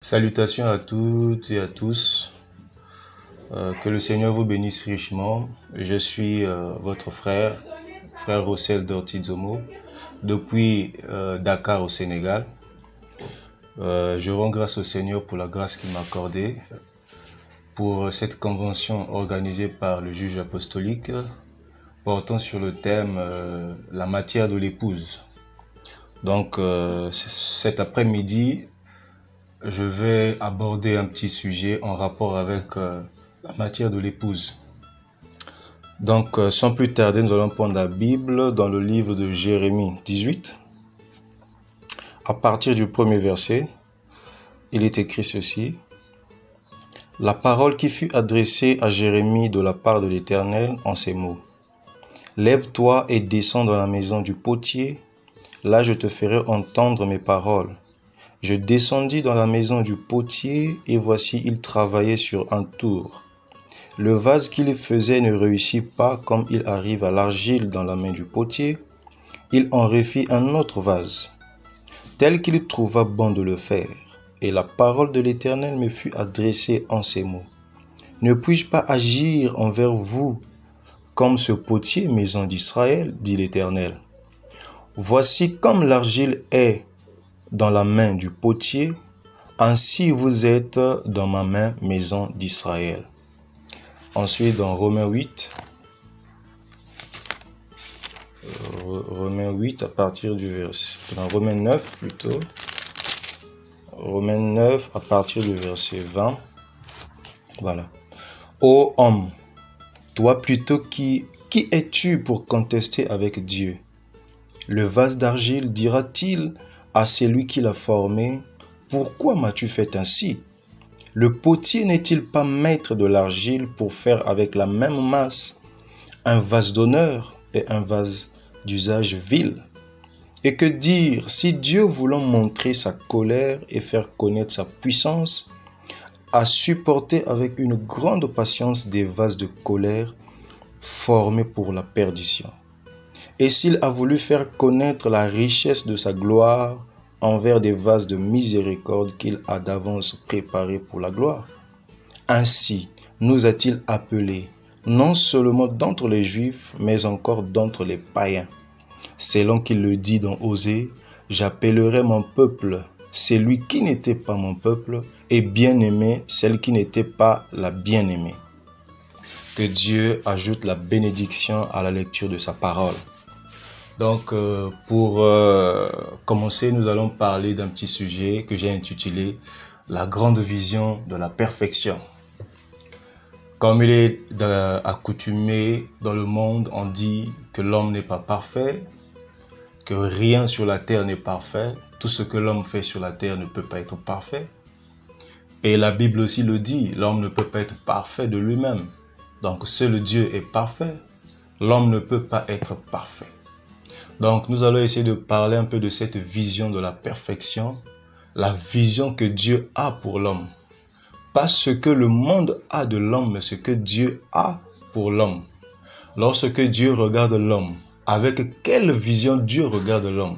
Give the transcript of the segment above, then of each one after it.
Salutations à toutes et à tous. Que le Seigneur vous bénisse richement. Je suis votre frère Rossel Dortizomo, depuis Dakar au Sénégal. Je rends grâce au Seigneur pour la grâce qu'il m'a accordée pour cette convention organisée par le juge apostolique portant sur le thème la matière de l'épouse. Donc cet après-midi, je vais aborder un petit sujet en rapport avec la matière de l'épouse. Donc sans plus tarder, nous allons prendre la Bible dans le livre de Jérémie 18. À partir du premier verset, il est écrit ceci. La parole qui fut adressée à Jérémie de la part de l'Éternel en ces mots. Lève-toi et descends dans la maison du potier, là je te ferai entendre mes paroles. Je descendis dans la maison du potier, et voici il travaillait sur un tour. Le vase qu'il faisait ne réussit pas comme il arrive à l'argile dans la main du potier. Il en refit un autre vase, tel qu'il trouva bon de le faire. Et la parole de l'Éternel me fut adressée en ces mots. Ne puis-je pas agir envers vous comme ce potier, maison d'Israël, dit l'Éternel. Voici comme l'argile est dans la main du potier, ainsi vous êtes dans ma main, maison d'Israël. Ensuite, dans Romains 8, à partir du verset, dans Romains 9 plutôt, Romains 9 à partir du verset 20, voilà. Ô homme, toi plutôt qui es-tu pour contester avec Dieu? Le vase d'argile dira-t-il à celui qui l'a formé, pourquoi m'as-tu fait ainsi? Le potier n'est-il pas maître de l'argile pour faire avec la même masse un vase d'honneur et un vase d'usage vil? Et que dire, si Dieu voulant montrer sa colère et faire connaître sa puissance, a supporté avec une grande patience des vases de colère formés pour la perdition? Et s'il a voulu faire connaître la richesse de sa gloire envers des vases de miséricorde qu'il a d'avance préparés pour la gloire, ainsi nous a-t-il appelés, non seulement d'entre les Juifs, mais encore d'entre les païens. Selon qu'il le dit dans Osée, j'appellerai mon peuple celui qui n'était pas mon peuple, et bien-aimé celle qui n'était pas la bien-aimée. Que Dieu ajoute la bénédiction à la lecture de sa parole. Donc, pour commencer, nous allons parler d'un petit sujet que j'ai intitulé « La grande vision de la perfection ». Comme il est accoutumé dans le monde, on dit que l'homme n'est pas parfait, que rien sur la terre n'est parfait, tout ce que l'homme fait sur la terre ne peut pas être parfait. Et la Bible aussi le dit, l'homme ne peut pas être parfait de lui-même. Donc, seul Dieu est parfait, l'homme ne peut pas être parfait. Donc, nous allons essayer de parler un peu de cette vision de la perfection, la vision que Dieu a pour l'homme. Pas ce que le monde a de l'homme, mais ce que Dieu a pour l'homme. Lorsque Dieu regarde l'homme, avec quelle vision Dieu regarde l'homme?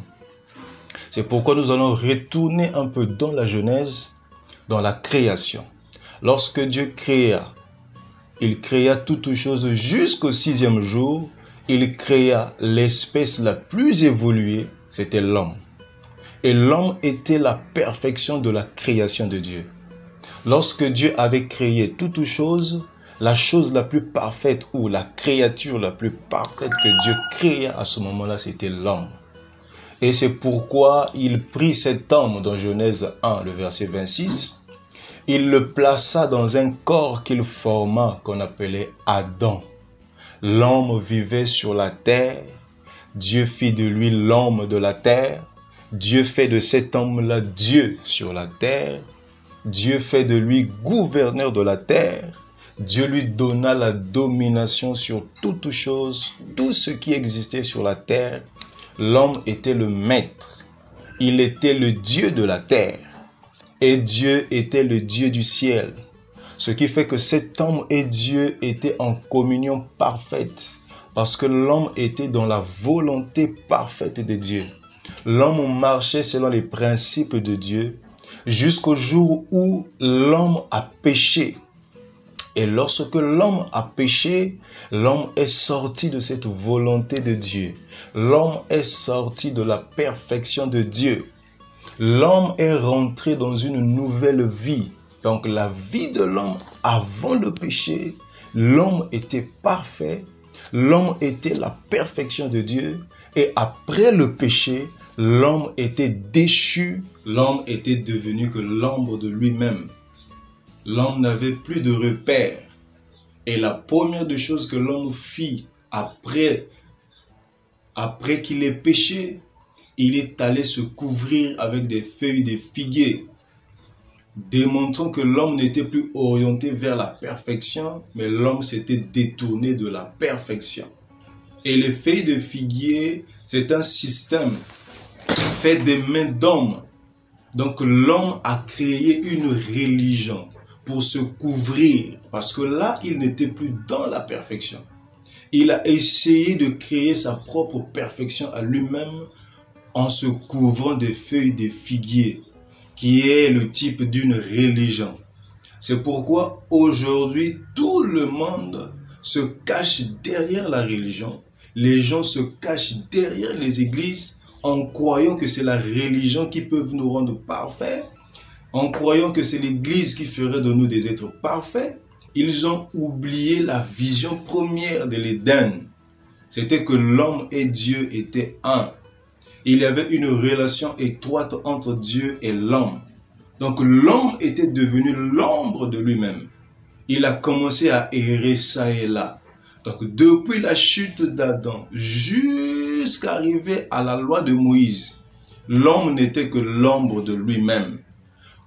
C'est pourquoi nous allons retourner un peu dans la Genèse, dans la création. Lorsque Dieu créa, il créa toutes choses jusqu'au 6e jour. Il créa l'espèce la plus évoluée, c'était l'homme. Et l'homme était la perfection de la création de Dieu. Lorsque Dieu avait créé toutes choses, la chose la plus parfaite ou la créature la plus parfaite que Dieu créa à ce moment-là, c'était l'homme. Et c'est pourquoi il prit cet homme dans Genèse 1, le verset 26, il le plaça dans un corps qu'il forma, qu'on appelait Adam. L'homme vivait sur la terre, Dieu fit de lui l'homme de la terre, Dieu fait de cet homme-là Dieu sur la terre, Dieu fait de lui gouverneur de la terre, Dieu lui donna la domination sur toutes choses, tout ce qui existait sur la terre. L'homme était le maître, il était le Dieu de la terre et Dieu était le Dieu du ciel. Ce qui fait que cet homme et Dieu étaient en communion parfaite parce que l'homme était dans la volonté parfaite de Dieu. L'homme marchait selon les principes de Dieu jusqu'au jour où l'homme a péché. Et lorsque l'homme a péché, l'homme est sorti de cette volonté de Dieu. L'homme est sorti de la perfection de Dieu. L'homme est rentré dans une nouvelle vie. Donc la vie de l'homme avant le péché, l'homme était parfait, l'homme était la perfection de Dieu. Et après le péché, l'homme était déchu, l'homme était devenu que l'ombre de lui-même. L'homme n'avait plus de repères. Et la première des choses que l'homme fit après qu'il ait péché, il est allé se couvrir avec des feuilles de figuier, démontrant que l'homme n'était plus orienté vers la perfection, mais l'homme s'était détourné de la perfection. Et les feuilles de figuier, c'est un système fait des mains d'hommes. Donc l'homme a créé une religion pour se couvrir, parce que là, il n'était plus dans la perfection. Il a essayé de créer sa propre perfection à lui-même en se couvrant des feuilles de figuier, qui est le type d'une religion. C'est pourquoi aujourd'hui, tout le monde se cache derrière la religion. Les gens se cachent derrière les églises en croyant que c'est la religion qui peut nous rendre parfaits, en croyant que c'est l'église qui ferait de nous des êtres parfaits. Ils ont oublié la vision première de l'Éden. C'était que l'homme et Dieu étaient un. Il y avait une relation étroite entre Dieu et l'homme. Donc l'homme était devenu l'ombre de lui-même. Il a commencé à errer ça et là. Donc depuis la chute d'Adam jusqu'à arriver à la loi de Moïse, l'homme n'était que l'ombre de lui-même.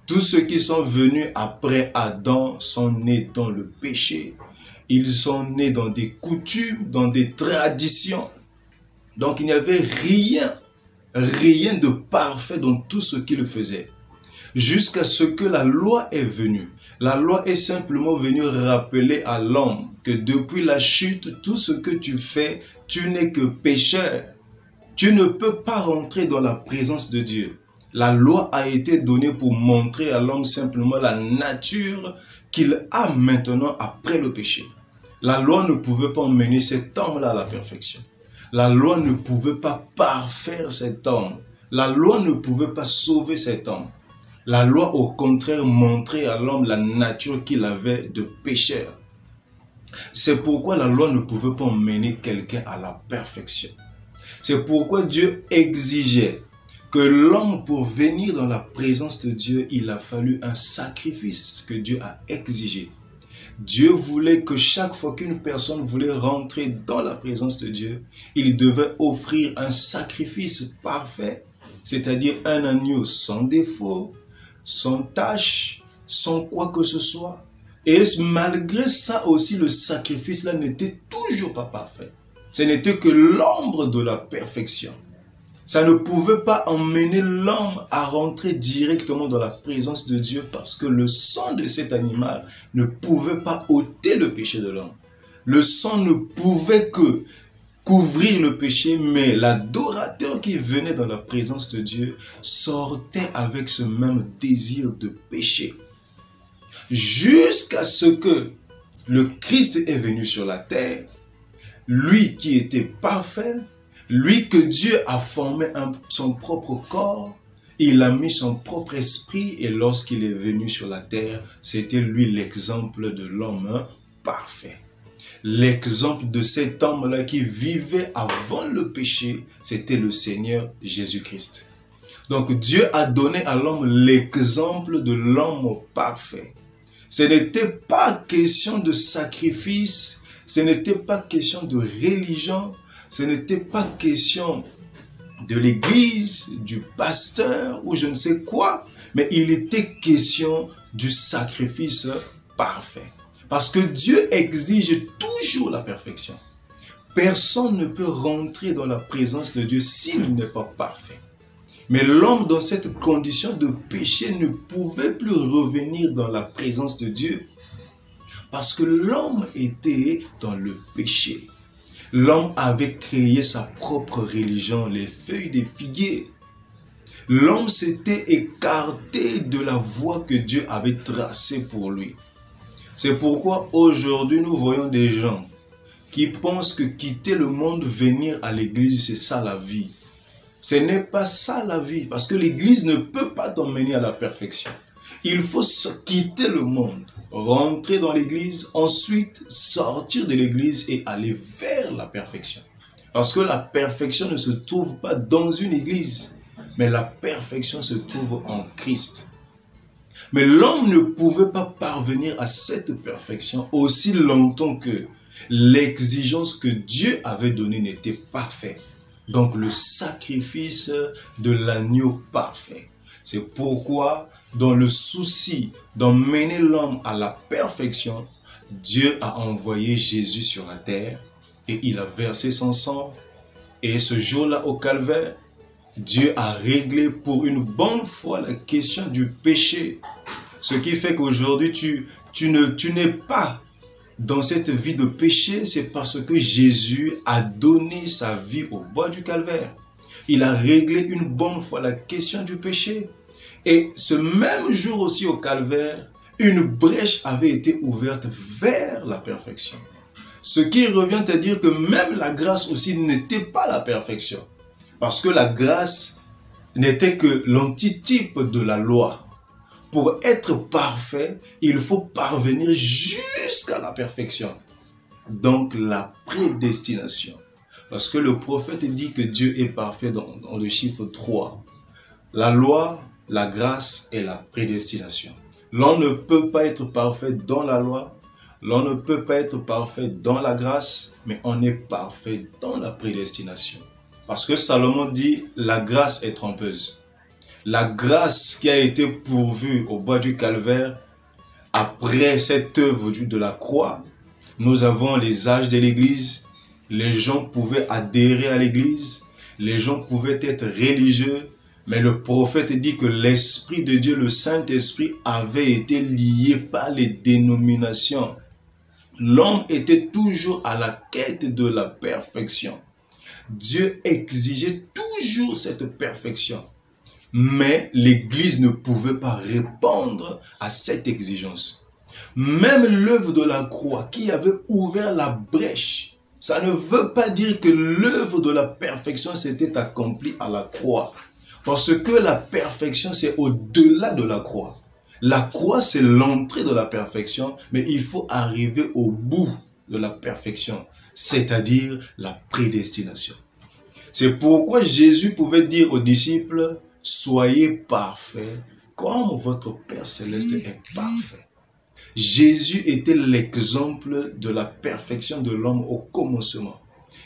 Tous ceux qui sont venus après Adam sont nés dans le péché. Ils sont nés dans des coutumes, dans des traditions. Donc il n'y avait rien de parfait dans tout ce qu'ils faisaient. Jusqu'à ce que la loi est venue. La loi est simplement venue rappeler à l'homme que depuis la chute, tout ce que tu fais, tu n'es que pécheur. Tu ne peux pas rentrer dans la présence de Dieu. La loi a été donnée pour montrer à l'homme simplement la nature qu'il a maintenant après le péché. La loi ne pouvait pas emmener cet homme-là à la perfection. La loi ne pouvait pas parfaire cet homme. La loi ne pouvait pas sauver cet homme. La loi, au contraire, montrait à l'homme la nature qu'il avait de pécheur. C'est pourquoi la loi ne pouvait pas emmener quelqu'un à la perfection. C'est pourquoi Dieu exigeait que l'homme, pour venir dans la présence de Dieu, il a fallu un sacrifice que Dieu a exigé. Dieu voulait que chaque fois qu'une personne voulait rentrer dans la présence de Dieu, il devait offrir un sacrifice parfait, c'est-à-dire un agneau sans défaut, sans tache, sans quoi que ce soit. Et malgré ça aussi, le sacrifice-là n'était toujours pas parfait. Ce n'était que l'ombre de la perfection. Ça ne pouvait pas emmener l'homme à rentrer directement dans la présence de Dieu parce que le sang de cet animal ne pouvait pas ôter le péché de l'homme. Le sang ne pouvait que couvrir le péché, mais l'adorateur qui venait dans la présence de Dieu sortait avec ce même désir de péché. Jusqu'à ce que le Christ est venu sur la terre, lui qui était parfait, lui que Dieu a formé son propre corps, il a mis son propre esprit et lorsqu'il est venu sur la terre, c'était lui l'exemple de l'homme parfait. L'exemple de cet homme-là qui vivait avant le péché, c'était le Seigneur Jésus-Christ. Donc Dieu a donné à l'homme l'exemple de l'homme parfait. Ce n'était pas question de sacrifice, ce n'était pas question de religion, ce n'était pas question de l'église, du pasteur ou je ne sais quoi, mais il était question du sacrifice parfait. Parce que Dieu exige toujours la perfection. Personne ne peut rentrer dans la présence de Dieu s'il n'est pas parfait. Mais l'homme, dans cette condition de péché, ne pouvait plus revenir dans la présence de Dieu. Parce que l'homme était dans le péché. L'homme avait créé sa propre religion, les feuilles de figuier. L'homme s'était écarté de la voie que Dieu avait tracée pour lui. C'est pourquoi aujourd'hui nous voyons des gens qui pensent que quitter le monde, venir à l'église, c'est ça la vie. Ce n'est pas ça la vie, parce que l'église ne peut pas t'emmener à la perfection. Il faut quitter le monde, rentrer dans l'église, ensuite sortir de l'église et aller vers la perfection. Parce que la perfection ne se trouve pas dans une église, mais la perfection se trouve en Christ. Mais l'homme ne pouvait pas parvenir à cette perfection aussi longtemps que l'exigence que Dieu avait donnée n'était pas faite. Donc le sacrifice de l'agneau parfait. C'est pourquoi, dans le souci d'emmener l'homme à la perfection, Dieu a envoyé Jésus sur la terre et il a versé son sang. Et ce jour-là au calvaire, Dieu a réglé pour une bonne fois la question du péché. Ce qui fait qu'aujourd'hui, tu n'es pas dans cette vie de péché, c'est parce que Jésus a donné sa vie au bois du calvaire. Il a réglé une bonne fois la question du péché. Et ce même jour aussi au calvaire, une brèche avait été ouverte vers la perfection. Ce qui revient à dire que même la grâce aussi n'était pas la perfection. Parce que la grâce n'était que l'antitype de la loi. Pour être parfait, il faut parvenir jusqu'à la perfection. Donc la prédestination. Parce que le prophète dit que Dieu est parfait dans le chiffre 3. La loi, la grâce et la prédestination. L'on ne peut pas être parfait dans la loi, l'on ne peut pas être parfait dans la grâce, mais on est parfait dans la prédestination. Parce que Salomon dit, la grâce est trompeuse. La grâce qui a été pourvue au bois du calvaire, après cette œuvre de la croix, nous avons les âges de l'église, les gens pouvaient adhérer à l'église, les gens pouvaient être religieux, mais le prophète dit que l'Esprit de Dieu, le Saint-Esprit, avait été lié par les dénominations. L'homme était toujours à la quête de la perfection. Dieu exigeait toujours cette perfection. Mais l'Église ne pouvait pas répondre à cette exigence. Même l'œuvre de la croix qui avait ouvert la brèche, ça ne veut pas dire que l'œuvre de la perfection s'était accomplie à la croix. Parce que la perfection, c'est au-delà de la croix. La croix, c'est l'entrée de la perfection, mais il faut arriver au bout de la perfection, c'est-à-dire la prédestination. C'est pourquoi Jésus pouvait dire aux disciples, « Soyez parfaits comme votre Père Céleste est parfait. » Jésus était l'exemple de la perfection de l'homme au commencement.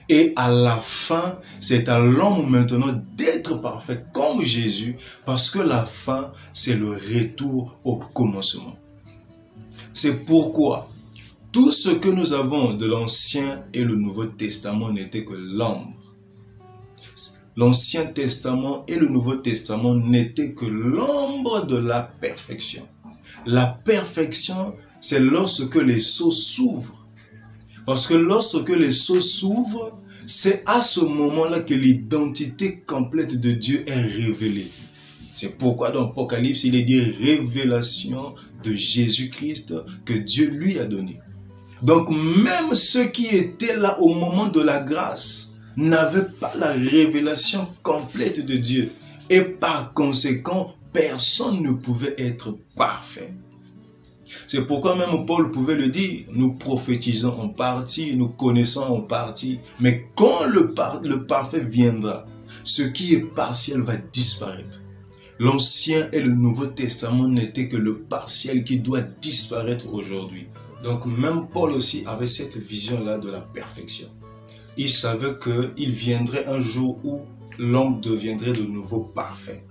Et à la fin, c'est à l'homme maintenant d'être parfait comme Jésus, parce que la fin, c'est le retour au commencement. C'est pourquoi tout ce que nous avons de l'Ancien et le Nouveau Testament n'était que l'ombre. L'Ancien Testament et le Nouveau Testament n'étaient que l'ombre de la perfection. La perfection, c'est lorsque les sceaux s'ouvrent. Parce que lorsque les sceaux s'ouvrent, c'est à ce moment-là que l'identité complète de Dieu est révélée. C'est pourquoi dans l'Apocalypse, il est dit révélation de Jésus-Christ que Dieu lui a donné. Donc même ceux qui étaient là au moment de la grâce n'avaient pas la révélation complète de Dieu. Et par conséquent, personne ne pouvait être parfait. C'est pourquoi même Paul pouvait le dire, nous prophétisons en partie, nous connaissons en partie, mais quand le parfait viendra, ce qui est partiel va disparaître. L'Ancien et le Nouveau Testament n'étaient que le partiel qui doit disparaître aujourd'hui. Donc même Paul aussi avait cette vision-là de la perfection. Il savait qu'il viendrait un jour où l'homme deviendrait de nouveau parfait.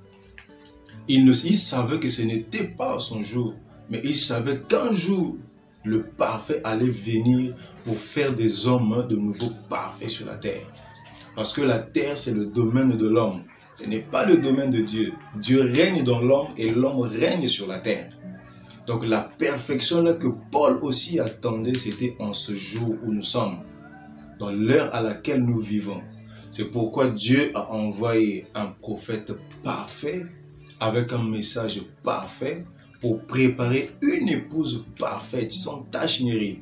Il savait que ce n'était pas son jour, mais il savait qu'un jour, le parfait allait venir pour faire des hommes de nouveau parfaits sur la terre. Parce que la terre, c'est le domaine de l'homme. Ce n'est pas le domaine de Dieu. Dieu règne dans l'homme et l'homme règne sur la terre. Donc la perfection là que Paul aussi attendait, c'était en ce jour où nous sommes, dans l'heure à laquelle nous vivons. C'est pourquoi Dieu a envoyé un prophète parfait avec un message parfait pour préparer une épouse parfaite, sans tache ni ride.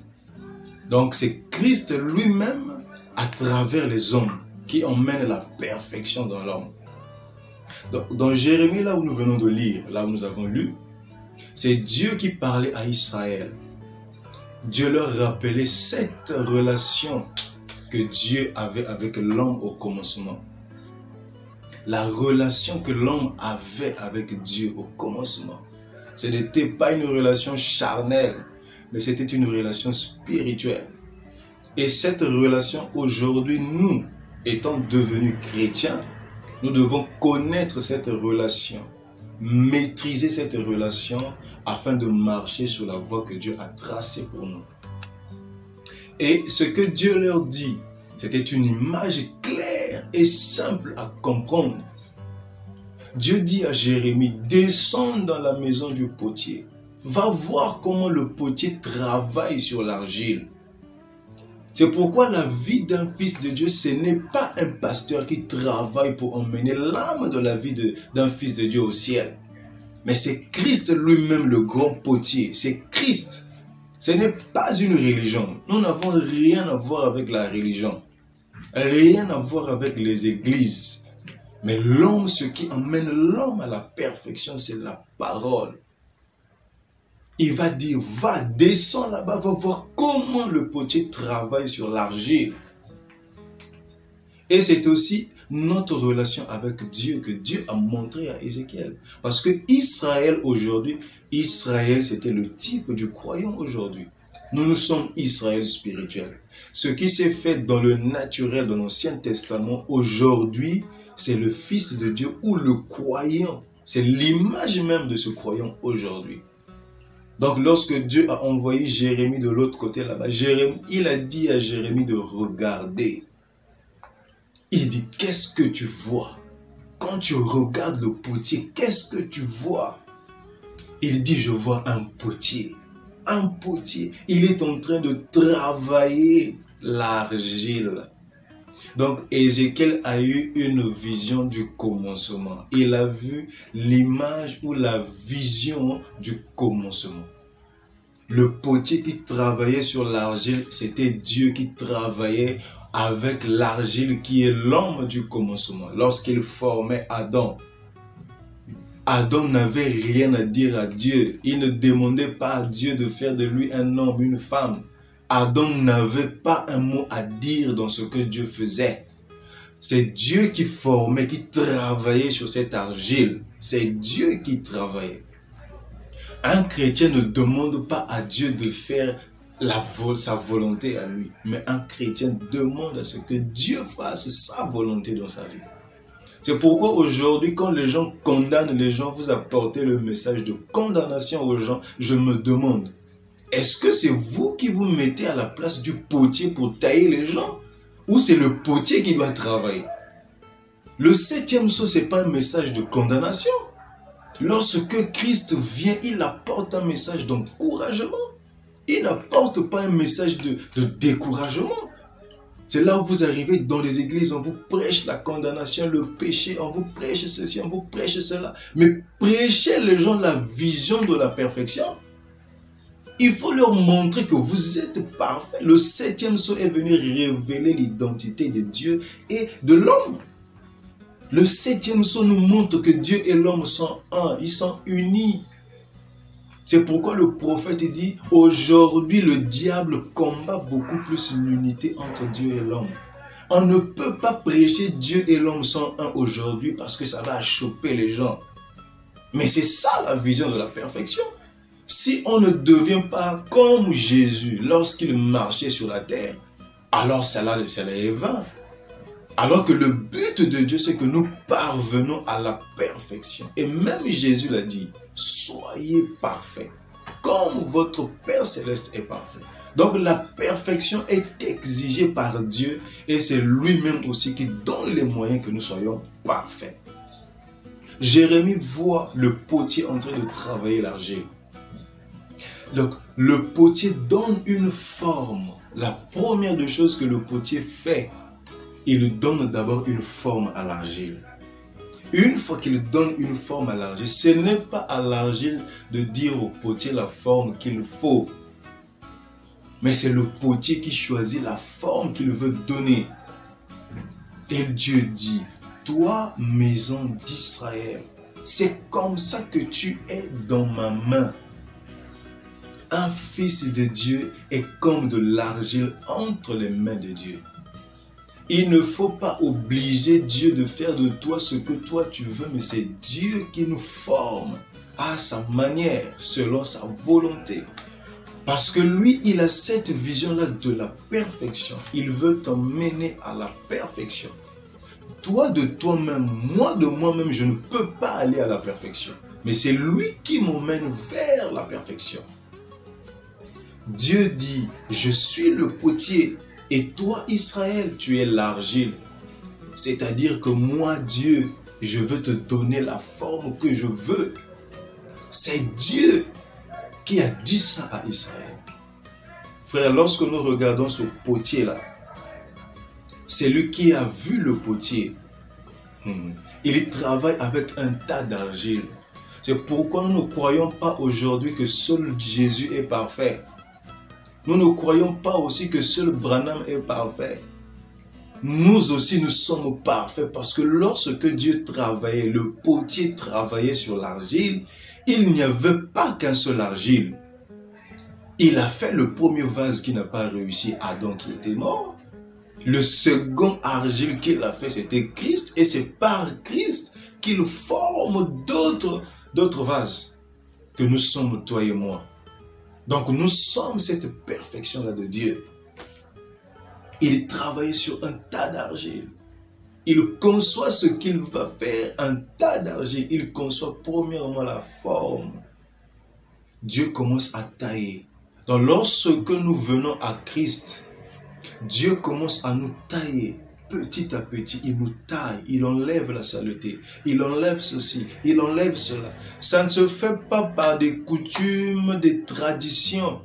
Donc c'est Christ lui-même à travers les hommes qui emmène la perfection dans l'homme. Dans Jérémie, là où nous venons de lire, là où nous avons lu, c'est Dieu qui parlait à Israël. Dieu leur rappelait cette relation que Dieu avait avec l'homme au commencement. La relation que l'homme avait avec Dieu au commencement. Ce n'était pas une relation charnelle, mais c'était une relation spirituelle. Et cette relation, aujourd'hui, nous, étant devenus chrétiens, nous devons connaître cette relation, maîtriser cette relation afin de marcher sur la voie que Dieu a tracée pour nous. Et ce que Dieu leur dit, c'était une image claire et simple à comprendre. Dieu dit à Jérémie, descends dans la maison du potier. Va voir comment le potier travaille sur l'argile. C'est pourquoi la vie d'un fils de Dieu, ce n'est pas un pasteur qui travaille pour emmener l'âme de la vie d'un fils de Dieu au ciel. Mais c'est Christ lui-même le grand potier. C'est Christ. Ce n'est pas une religion. Nous n'avons rien à voir avec la religion. Rien à voir avec les églises. Mais l'homme, ce qui emmène l'homme à la perfection, c'est la parole. Il va dire, va, descends là-bas, va voir comment le potier travaille sur l'argile. Et c'est aussi notre relation avec Dieu que Dieu a montré à Ézéchiel. Parce que Israël aujourd'hui, Israël c'était le type du croyant aujourd'hui. Nous sommes Israël spirituel. Ce qui s'est fait dans le naturel, dans l'Ancien Testament, aujourd'hui, c'est le Fils de Dieu ou le croyant. C'est l'image même de ce croyant aujourd'hui. Donc lorsque Dieu a envoyé Jérémie de l'autre côté là-bas, il a dit à Jérémie de regarder. Il dit, qu'est-ce que tu vois? Quand tu regardes le potier, qu'est-ce que tu vois? Il dit, je vois un potier. Un potier. Il est en train de travailler l'argile. Donc Ézéchiel a eu une vision du commencement. Il a vu l'image ou la vision du commencement. Le potier qui travaillait sur l'argile, c'était Dieu qui travaillait avec l'argile qui est l'homme du commencement. Lorsqu'il formait Adam, Adam n'avait rien à dire à Dieu. Il ne demandait pas à Dieu de faire de lui un homme, une femme. Adam n'avait pas un mot à dire dans ce que Dieu faisait. C'est Dieu qui formait, qui travaillait sur cette argile. C'est Dieu qui travaillait. Un chrétien ne demande pas à Dieu de faire sa volonté à lui. Mais un chrétien demande à ce que Dieu fasse sa volonté dans sa vie. C'est pourquoi aujourd'hui, quand les gens condamnent les gens, vous apportez le message de condamnation aux gens, je me demande, est-ce que c'est vous qui vous mettez à la place du potier pour tailler les gens? Ou c'est le potier qui doit travailler? Le 7e sceau, ce n'est pas un message de condamnation. Lorsque Christ vient, il apporte un message d'encouragement. Il n'apporte pas un message de découragement. C'est là où vous arrivez dans les églises, on vous prêche la condamnation, le péché, on vous prêche ceci, on vous prêche cela. Mais prêchez les gens la vision de la perfection. Il faut leur montrer que vous êtes parfaits. Le 7e sceau est venu révéler l'identité de Dieu et de l'homme. Le 7e sceau nous montre que Dieu et l'homme sont un, ils sont unis. C'est pourquoi le prophète dit, aujourd'hui le diable combat beaucoup plus l'unité entre Dieu et l'homme. On ne peut pas prêcher Dieu et l'homme sont un aujourd'hui parce que ça va choper les gens. Mais c'est ça la vision de la perfection. Si on ne devient pas comme Jésus lorsqu'il marchait sur la terre, alors cela est vain. Alors que le but de Dieu, c'est que nous parvenons à la perfection. Et même Jésus l'a dit, soyez parfaits, comme votre Père Céleste est parfait. Donc la perfection est exigée par Dieu et c'est lui-même aussi qui donne les moyens que nous soyons parfaits. Jérémie voit le potier en train de travailler l'argile. Donc le potier donne une forme. La première des choses que le potier fait, il donne d'abord une forme à l'argile. Une fois qu'il donne une forme à l'argile, ce n'est pas à l'argile de dire au potier la forme qu'il faut. Mais c'est le potier qui choisit la forme qu'il veut donner. Et Dieu dit, toi, maison d'Israël, c'est comme ça que tu es dans ma main. Un fils de Dieu est comme de l'argile entre les mains de Dieu. Il ne faut pas obliger Dieu de faire de toi ce que toi tu veux, mais c'est Dieu qui nous forme à sa manière, selon sa volonté. Parce que lui, il a cette vision-là de la perfection. Il veut t'emmener à la perfection. Toi de toi-même, moi de moi-même, je ne peux pas aller à la perfection. Mais c'est lui qui m'emmène vers la perfection. Dieu dit, je suis le potier et toi Israël, tu es l'argile. C'est-à-dire que moi Dieu, je veux te donner la forme que je veux. C'est Dieu qui a dit ça à Israël. Frère, lorsque nous regardons ce potier-là, c'est lui qui a vu le potier. Il travaille avec un tas d'argile. C'est pourquoi nous ne croyons pas aujourd'hui que seul Jésus est parfait. Nous ne croyons pas aussi que seul Branham est parfait. Nous aussi, nous sommes parfaits parce que lorsque Dieu travaillait, le potier travaillait sur l'argile, il n'y avait pas qu'un seul argile. Il a fait le premier vase qui n'a pas réussi, Adam qui était mort. Le second argile qu'il a fait, c'était Christ. Et c'est par Christ qu'il forme d'autres vases que nous sommes, toi et moi. Donc nous sommes cette perfection-là de Dieu. Il travaille sur un tas d'argile. Il conçoit ce qu'il va faire, un tas d'argile. Il conçoit premièrement la forme. Dieu commence à tailler. Donc lorsque nous venons à Christ, Dieu commence à nous tailler. Petit à petit, il nous taille, il enlève la saleté, il enlève ceci, il enlève cela. Ça ne se fait pas par des coutumes, des traditions.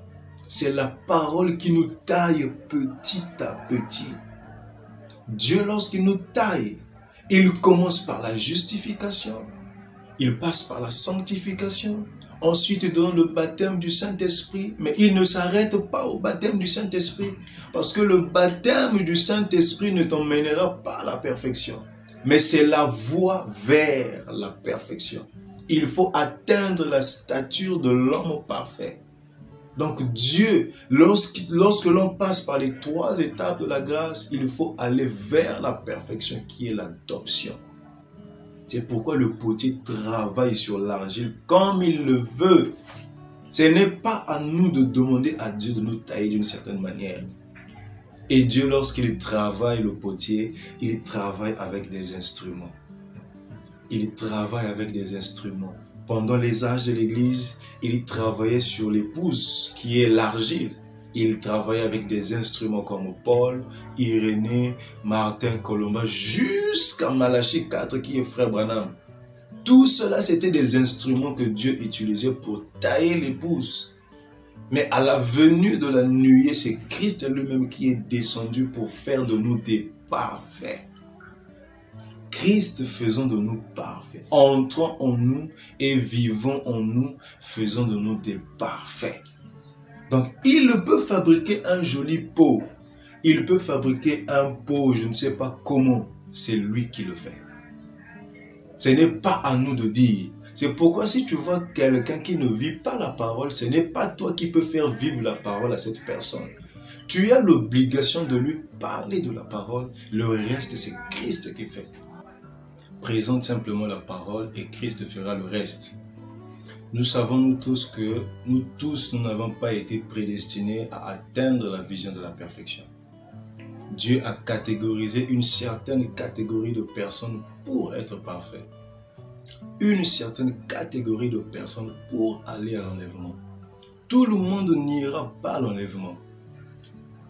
C'est la parole qui nous taille petit à petit. Dieu, lorsqu'il nous taille, il commence par la justification, il passe par la sanctification, ensuite il donne le baptême du Saint-Esprit, mais il ne s'arrête pas au baptême du Saint-Esprit, parce que le baptême du Saint-Esprit ne t'emmènera pas à la perfection, mais c'est la voie vers la perfection. Il faut atteindre la stature de l'homme parfait. Donc Dieu, lorsque l'on passe par les 3 étapes de la grâce, il faut aller vers la perfection qui est l'adoption. C'est pourquoi le potier travaille sur l'argile comme il le veut. Ce n'est pas à nous de demander à Dieu de nous tailler d'une certaine manière. Et Dieu, lorsqu'il travaille le potier, il travaille avec des instruments. Il travaille avec des instruments. Pendant les âges de l'Église, il travaillait sur l'épouse qui est l'argile. Il travaillait avec des instruments comme Paul, Irénée, Martin, Colomba, jusqu'à Malachie 4 qui est frère Branham. Tout cela, c'était des instruments que Dieu utilisait pour tailler l'épouse. Mais à la venue de la nuée, c'est Christ lui-même qui est descendu pour faire de nous des parfaits. Christ faisant de nous parfaits, entrant en nous et vivant en nous, faisant de nous des parfaits. Donc, il peut fabriquer un joli pot. Il peut fabriquer un pot, je ne sais pas comment. C'est lui qui le fait. Ce n'est pas à nous de dire. C'est pourquoi si tu vois quelqu'un qui ne vit pas la parole, ce n'est pas toi qui peux faire vivre la parole à cette personne. Tu as l'obligation de lui parler de la parole. Le reste, c'est Christ qui fait. Présente simplement la parole et Christ fera le reste. Nous savons nous tous que nous n'avons pas été prédestinés à atteindre la vision de la perfection. Dieu a catégorisé une certaine catégorie de personnes pour être parfaits. Une certaine catégorie de personnes pour aller à l'enlèvement. Tout le monde n'ira pas à l'enlèvement.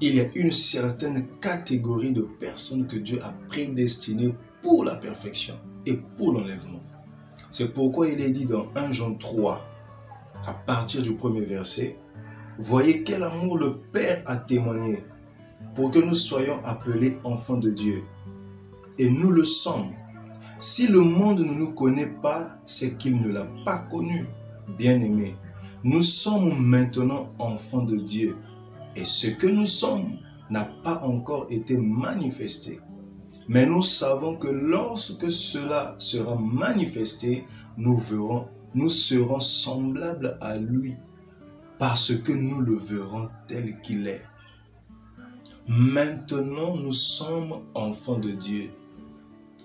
Il y a une certaine catégorie de personnes que Dieu a prédestinées pour la perfection et pour l'enlèvement. C'est pourquoi il est dit dans 1 Jean 3, à partir du premier verset, « Voyez quel amour le Père a témoigné pour que nous soyons appelés enfants de Dieu. Et nous le sommes. Si le monde ne nous connaît pas, c'est qu'il ne l'a pas connu. Bien-aimés, nous sommes maintenant enfants de Dieu. Et ce que nous sommes n'a pas encore été manifesté. Mais nous savons que lorsque cela sera manifesté, nous serons semblables à lui, parce que nous le verrons tel qu'il est. Maintenant, nous sommes enfants de Dieu.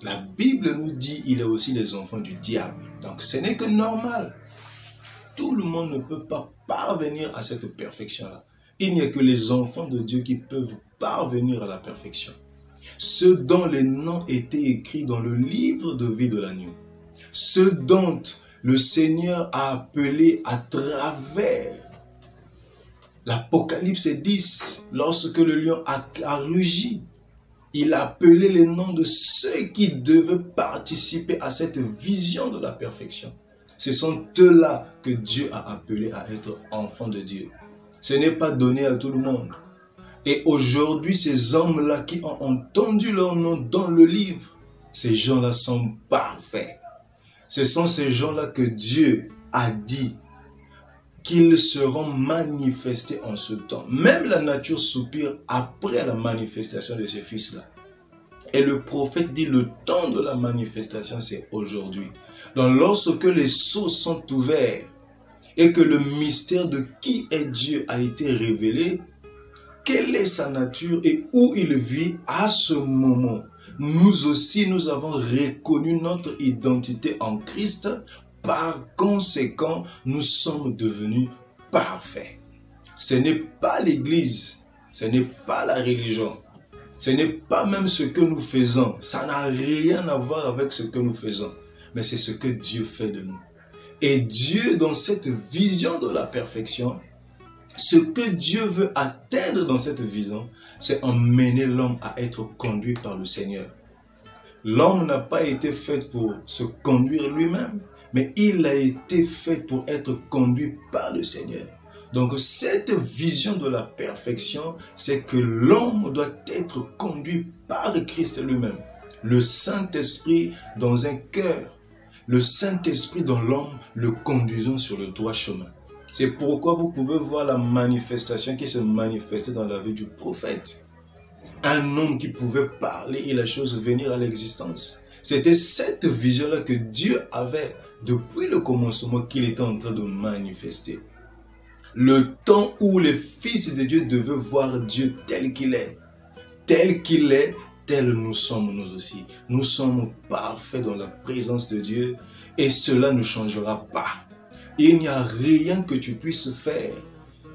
La Bible nous dit qu'il y a aussi les enfants du diable. Donc ce n'est que normal. Tout le monde ne peut pas parvenir à cette perfection-là. Il n'y a que les enfants de Dieu qui peuvent parvenir à la perfection. Ceux dont les noms étaient écrits dans le livre de vie de l'agneau. Ceux dont le Seigneur a appelé à travers l'Apocalypse 10, lorsque le lion a rugi. Il a appelé les noms de ceux qui devaient participer à cette vision de la perfection. Ce sont eux-là que Dieu a appelés à être enfants de Dieu. Ce n'est pas donné à tout le monde. Et aujourd'hui, ces hommes-là qui ont entendu leur nom dans le livre, ces gens-là sont parfaits. Ce sont ces gens-là que Dieu a dit qu'ils seront manifestés en ce temps. Même la nature soupire après la manifestation de ces fils-là. Et le prophète dit le temps de la manifestation, c'est aujourd'hui. Donc lorsque les sceaux sont ouverts et que le mystère de qui est Dieu a été révélé, quelle est sa nature et où il vit, à ce moment, nous aussi, nous avons reconnu notre identité en Christ. Par conséquent, nous sommes devenus parfaits. Ce n'est pas l'Église, ce n'est pas la religion, ce n'est pas même ce que nous faisons. Ça n'a rien à voir avec ce que nous faisons, mais c'est ce que Dieu fait de nous. Et Dieu, dans cette vision de la perfection, ce que Dieu veut atteindre dans cette vision, c'est emmener l'homme à être conduit par le Seigneur. L'homme n'a pas été fait pour se conduire lui-même, mais il a été fait pour être conduit par le Seigneur. Donc cette vision de la perfection, c'est que l'homme doit être conduit par Christ lui-même. Le Saint-Esprit dans un cœur, le Saint-Esprit dans l'homme, le conduisant sur le droit chemin. C'est pourquoi vous pouvez voir la manifestation qui se manifestait dans la vie du prophète. Un homme qui pouvait parler et la chose venir à l'existence. C'était cette vision-là que Dieu avait depuis le commencement qu'il était en train de manifester. Le temps où les fils de Dieu devaient voir Dieu tel qu'il est. Tel qu'il est, tel nous sommes nous aussi. Nous sommes parfaits dans la présence de Dieu et cela ne changera pas. Il n'y a rien que tu puisses faire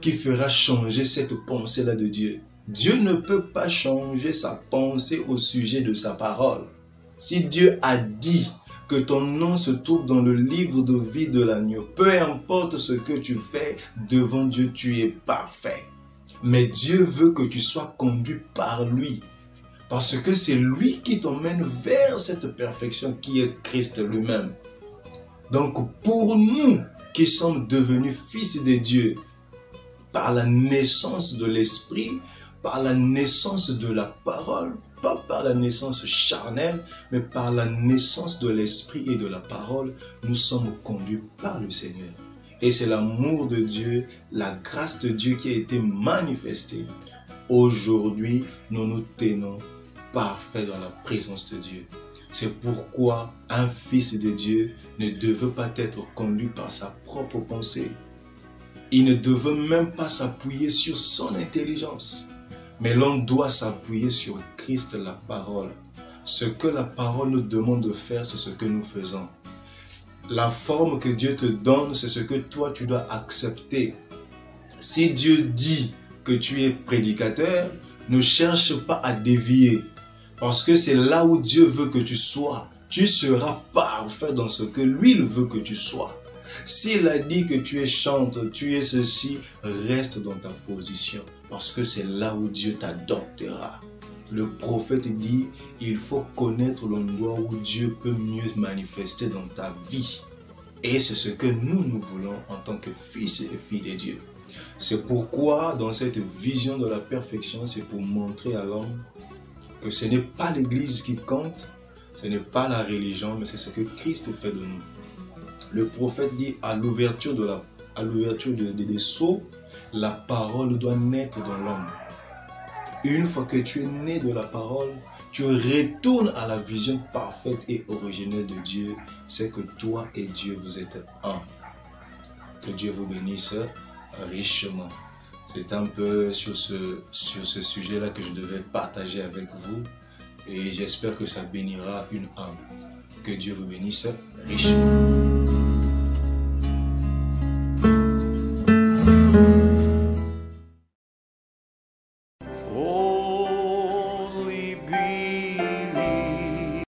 qui fera changer cette pensée-là de Dieu. Dieu ne peut pas changer sa pensée au sujet de sa parole. Si Dieu a dit que ton nom se trouve dans le livre de vie de l'agneau, peu importe ce que tu fais devant Dieu, tu es parfait. Mais Dieu veut que tu sois conduit par lui. Parce que c'est lui qui t'emmène vers cette perfection qui est Christ lui-même. Donc pour nous qui sommes devenus fils de Dieu, par la naissance de l'Esprit, par la naissance de la parole, pas par la naissance charnelle, mais par la naissance de l'Esprit et de la parole, nous sommes conduits par le Seigneur. Et c'est l'amour de Dieu, la grâce de Dieu qui a été manifestée. Aujourd'hui, nous nous tenons parfaits dans la présence de Dieu. C'est pourquoi un fils de Dieu ne devait pas être conduit par sa propre pensée. Il ne devait même pas s'appuyer sur son intelligence. Mais l'on doit s'appuyer sur Christ, la parole. Ce que la parole nous demande de faire, c'est ce que nous faisons. La forme que Dieu te donne, c'est ce que toi tu dois accepter. Si Dieu dit que tu es prédicateur, ne cherche pas à dévier. Parce que c'est là où Dieu veut que tu sois. Tu seras parfait dans ce que lui il veut que tu sois. S'il a dit que tu es chante, tu es ceci, reste dans ta position. Parce que c'est là où Dieu t'adoptera. Le prophète dit, il faut connaître l'endroit où Dieu peut mieux manifester dans ta vie. Et c'est ce que nous voulons en tant que fils et filles de Dieu. C'est pourquoi, dans cette vision de la perfection, c'est pour montrer à l'homme que ce n'est pas l'Église qui compte, ce n'est pas la religion, mais c'est ce que Christ fait de nous. Le prophète dit à l'ouverture des sceaux, la parole doit naître dans l'homme. Une fois que tu es né de la parole, tu retournes à la vision parfaite et originelle de Dieu. C'est que toi et Dieu, vous êtes un. Que Dieu vous bénisse richement. C'est un peu sur ce sujet-là que je devais partager avec vous. Et j'espère que ça bénira une âme. Que Dieu vous bénisse richement.